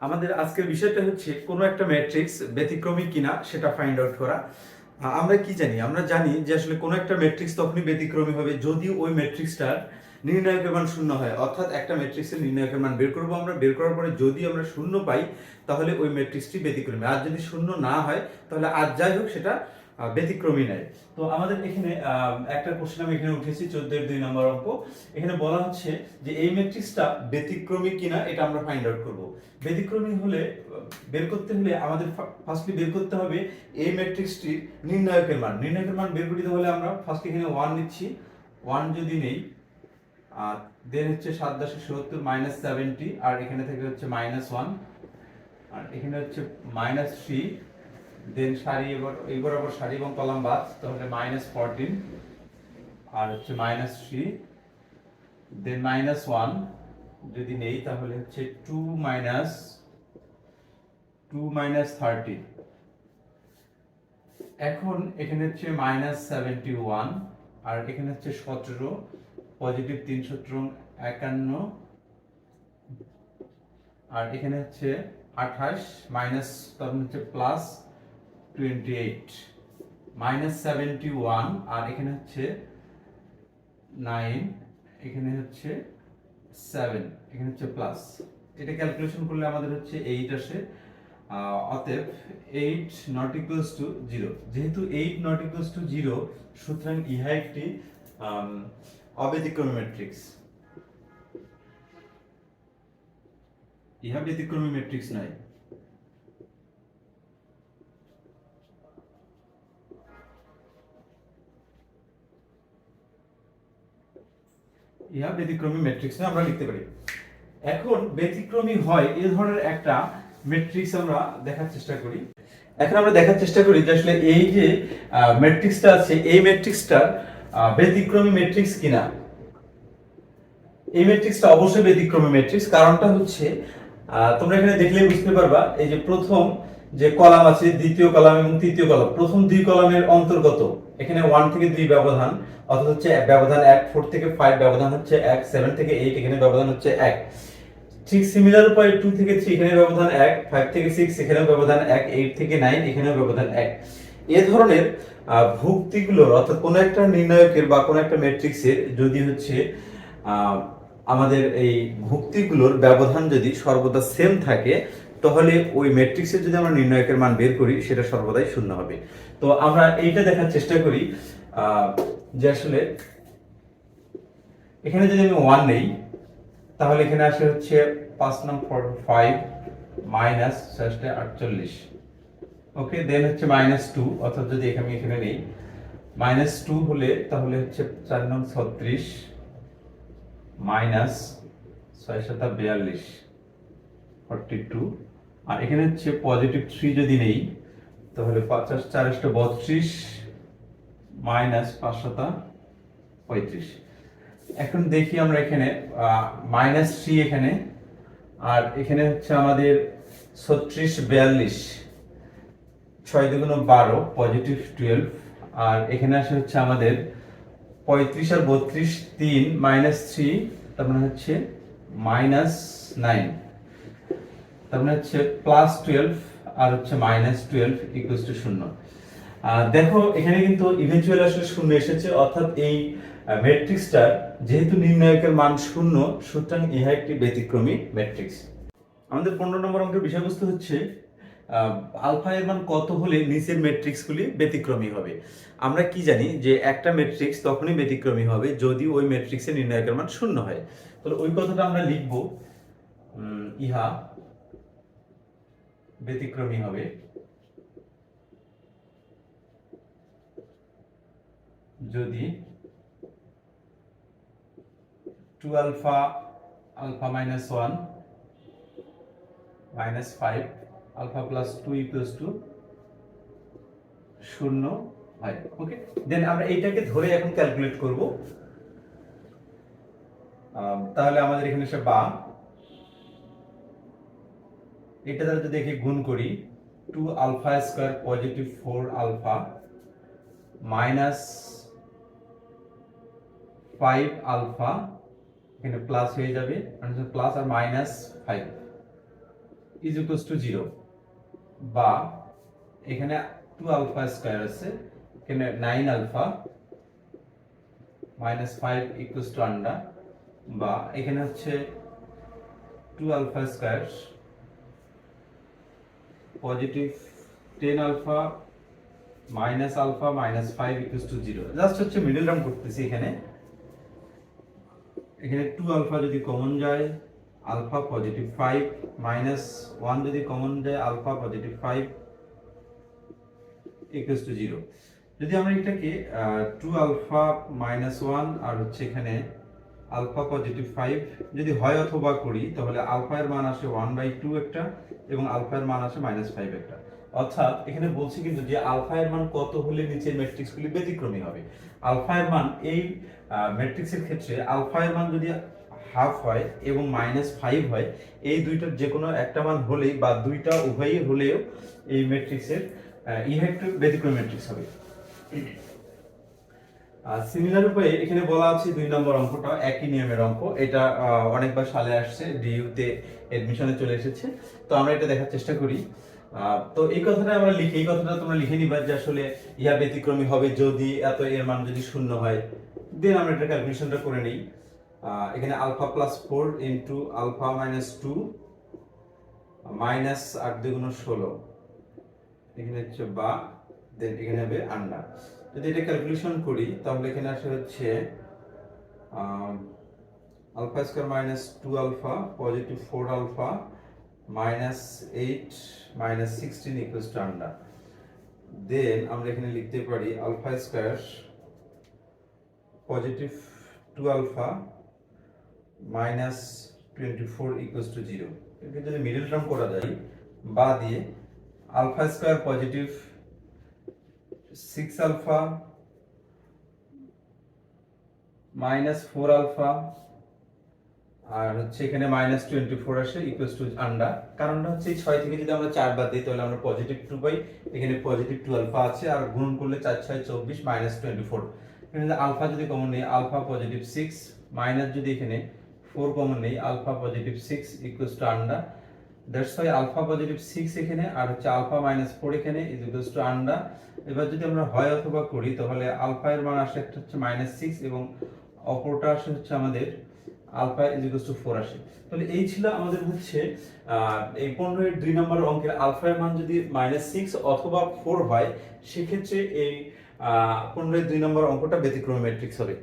আমাদের আজকের বিষয়টা হচ্ছে কোনো একটা ম্যাট্রিক্স ব্যতিক্রমী কিনা সেটা ফাইন্ড আউট করা। আমরা কি জানি? আমরা জানি যে আসলে কোনো একটা ম্যাট্রিক্স তখনই ব্যতিক্রমী হবে যদি ওই ম্যাট্রিক্সটার নির্ণায়কের মান শূন্য হয়। অর্থাৎ একটা ম্যাট্রিক্সের নির্ণায়কের মান বের করবো আমরা, বের করার পরে যদি আমরা শূন্য পাই তাহলে ওই ম্যাট্রিক্সটি ব্যতিক্রমী। আর যদি শূন্য না হয় তাহলে আর যাই হোক সেটা ব্যতিক্রমী নয়। তো আমাদের এখানে একটা কোশ্চেন আমি এখানে উঠেছি 14 এর 2 নম্বর অঙ্ক। এখানে বলা হচ্ছে যে এই ম্যাট্রিক্সটা ব্যতিক্রমী কিনা এটা আমরা ফাইন্ড আউট করব। ব্যতিক্রমী হলে বের করতে হলে আমাদের ফার্স্টলি বের করতে হবে এই ম্যাট্রিক্সটির নির্ণায়কের মান। নির্ণায়কের মান বের করতে হলে আমরা ফার্স্ট এখানে 1 নিচ্ছি। 1 যদি নেই দেন হচ্ছে 7/70 -70 আর এখানে থেকে হচ্ছে -1 আর এখানে হচ্ছে -3 দেন সারি এই বরাবর সারি এবং কলাম বাদ তাহলে -14 আর হচ্ছে -3 দেন -1 যদি নেই তাহলে হচ্ছে 2 -30। এখন এখানে হচ্ছে -71 আর এখানে হচ্ছে 17 পজিটিভ 3 17 51 আর এখানে হচ্ছে 28 মাইনাস তখন হচ্ছে প্লাস 28 -71 আর এখানে হচ্ছে 9 এখানে হচ্ছে 7 এখানে হচ্ছে প্লাস। এটা ক্যালকুলেশন করলে আমাদের হচ্ছে 8 আসে। অতএব 8 নট ইকুয়ালস টু 0। যেহেতু 8 নট ইকুয়ালস টু 0 সুতরাং ইহা একটি অব্যতিক্রমী ম্যাট্রিক্স। ইহা ব্যতিক্রমী ম্যাট্রিক্স নয়। ইহা ব্যতিক্রমী ম্যাট্রিক্স না আমরা লিখতে পারি। এখন ব্যতিক্রমী হয় এই ধরনের একটা ম্যাট্রিক্স আমরা দেখার চেষ্টা করি। এখন আমরা দেখার চেষ্টা করি যে আসলে এই যে ম্যাট্রিক্সটা আছে এই ম্যাট্রিক্সটার ব্যতিক্রমী ম্যাট্রিক্স কিনা। এই ম্যাট্রিক্সটা অবশ্যই ব্যতিক্রমী ম্যাট্রিক্স। কারণটা হচ্ছে তোমরা এখানে দেখলেই বুঝতে পারবা এই যে প্রথম যে কলাম আছে দ্বিতীয় কলাম এবং তৃতীয় কলাম, প্রথম দুই কলামের অন্তর্গত এখানে 1 থেকে 2 ব্যবধান অর্থাৎ হচ্ছে ব্যবধান 1, 4 থেকে 5 ব্যবধান হচ্ছে 1, 7 থেকে 8 এখানে ব্যবধান হচ্ছে 1। ঠিক সিমিলার উপায়ে 2 থেকে 3 এখানে ব্যবধান 1, 5 থেকে 6 এখানেও ব্যবধান 1, 8 থেকে 9 এখানেও ব্যবধান 1। এই ধরনের ভুক্তিগুলোর অর্থাৎ কোন একটা নির্ণায়কের বা কোন একটা ম্যাট্রিক্সের যদি হচ্ছে আমাদের এই ভুক্তিগুলোর ব্যবধান যদি সর্বদা সেম থাকে তাহলে ওই ম্যাট্রিক্সের যদি আমরা নির্ণায়কের মান বের করি সেটা সর্বদাই শূন্য হবে। তো আমরা এইটা দেখার চেষ্টা করি যে আসলে এখানে যদি আমি 1 নেই তাহলে এখানে আসে হচ্ছে 5 নং 45 মাইনাস 48। ওকে, দেন হচ্ছে -2 অর্থাৎ যদি এখানে নেই -2 হলে তাহলে হচ্ছে 4 নং 36 মাইনাস 6/42 42 আর এখানে হচ্ছে পজিটিভ 3 যদি নেই তাহলে 50 4 32 মাইনাস 5/35। এখন দেখি আমরা এখানে -3 এখানে আর এখানে হচ্ছে আমাদের 36 42 6 দুগুণ 12 পজিটিভ 12 আর এখানে আসে হচ্ছে আমাদের 35 আর 32 3 -3 তার মানে হচ্ছে -9 তার মানে হচ্ছে +12 আর হচ্ছে -12 ইকুয়ালস টু 0। দেখো এখানে কিন্তু ইভেন্চুয়ালি আসলে 0 এসেছে অর্থাৎ এই ম্যাট্রিক্সটার যেহেতু নির্ণায়কের মান 0 সুতরাং ইহা একটি ব্যতিক্রমী ম্যাট্রিক্স। আমাদের 15 নম্বর অঙ্কের বিষয়বস্তু হচ্ছে আলফা এর মান কত হলে নিচের ম্যাট্রিক্সগুলি ব্যতিক্রমী হবে। আমরা কি জানি যে একটা ম্যাট্রিক্স তখনই ব্যতিক্রমী হবে যদি ওই ম্যাট্রিক্সের নির্ণায়কের মান 0 হয়। তাহলে ওই কথাটা আমরা লিখব ইহা ব্যতিক্রমী হবে যদি 2 alpha alpha -1 -5 alpha plus 2 equals to 0 হয়। ওকে, দেন আমরা এইটাকে ধরে এখন ক্যালকুলেট করব। তাহলে আমাদের এখানে এসে বা এটা দ্বারা যদি দেখি গুণ করি 2 alpha square positive 4 alpha minus 5 alpha এখানে প্লাস হয়ে যাবে প্লাস আর -5 ইজ ইকুয়ালস টু 0, বা এখানে 2 আলফা স্কয়ার আছে, এখানে 9 alpha minus 5 equals to under, বা এখানে হচ্ছে 2 alpha square positive 10 alpha minus alpha minus 5 equals to 0। Just হচ্ছে মিডল টার্ম করতেছি। এখানে 2 আলফা যদি কমন যায় আলফা পজিটিভ 5 মাইনাস 1 যদি কমন যায় আলফা পজিটিভ 5 ইকুয়ালস টু 0। যদি আমরা এটাকে 2 আলফা মাইনাস 1 আর হচ্ছে এখানে আলফা পজিটিভ 5 যদি হয় অথবা করি, তাহলে আলফা এর মান আসে 1/2 একটা এবং আলফা এর মান আসে -5 একটা। অর্থাৎ এখানে বলছি কিন্তু যে আলফা এর মান কত হলে নিচের ম্যাট্রিক্সগুলি ব্যতিক্রমী হবে। আলফা এর মান এই ম্যাট্রিক্সের ক্ষেত্রে আলফা এর মান যদি হাফ হয় এবং -5 হয়, এই দুইটার যে কোনো একটা মান হলেই বা দুইটা উভয়ই হলেও এই ম্যাট্রিক্সের একটু ব্যতিক্রমী ম্যাট্রিক্স হবে। সিমিলার উপায়ে এখানে বলা আছে 2 নম্বর অঙ্কটা একই নিয়মের অঙ্ক। এটা অনেকবার সালে আসছে, ডিইউ তে এডমিশনে চলে এসেছে। তো আমরা এটা দেখার চেষ্টা করি। তো এই কথাটা আমরা লিখি, এই কথাটা তোমরা লিখে নিবা যে আসলে ইহা ব্যতিক্রমী হবে যদি এত এর মান যদি শূন্য হয়। দেন আমরা এটা ক্যালকুলেশনটা করে নেই। এখানে alpha plus 4 into alpha minus 2 minus 8 2 16, এখানে হচ্ছে বা, দেন এখানে হবে আন্ডার। যদি এটা ক্যালকুলেশন করি তাহলে এখানে আসে হচ্ছে alpha square minus 2 alpha positive 4 alpha minus 8 minus 16 equals to under. Then আমরা এখানে লিখতে পারি alpha square positive 2 alpha minus 24 equals to 0। এটা যদি মিডল টার্ম করা যায় বা দিয়ে alpha square positive 6 alpha minus 4 alpha আর হচ্ছে এখানে -24 আসে ইকুয়ালস টু আন্ডার। কারণটা হচ্ছে এই 6 থেকে যদি আমরা 4 বাদ দিই তাহলে আমরা পজিটিভ 2 পাই। এখানে পজিটিভ 2 আলফা আছে আর গুণ করলে 4 6 24 -24। এখানে আলফা যদি কমন নেই আলফা পজিটিভ 6 মাইনাস যদি এখানে 4 কমন নেই alpha positive 6 equals to under. That's why alpha positive 6 এখানে আর হচ্ছে আলফা -4 এখানে ইজ ইকুয়ালস টু আন্ডার। এবার যদি আমরা হয় অথবা করি তাহলে আলফা এর মান আসে একটা হচ্ছে -6 এবং অপরটা আসে হচ্ছে আমাদের আলফা ইজ ইকুয়ালস টু 4 আসে। তাহলে এই ছিল আমাদের হচ্ছে এই 15 এর 2 নম্বর অঙ্কের আলফা এর মান যদি -6 অথবা 4 হয়, সেক্ষেত্রে এই 15 এর 2 নম্বর অঙ্কটা ব্যতিক্রমী ম্যাট্রিক্স হবে।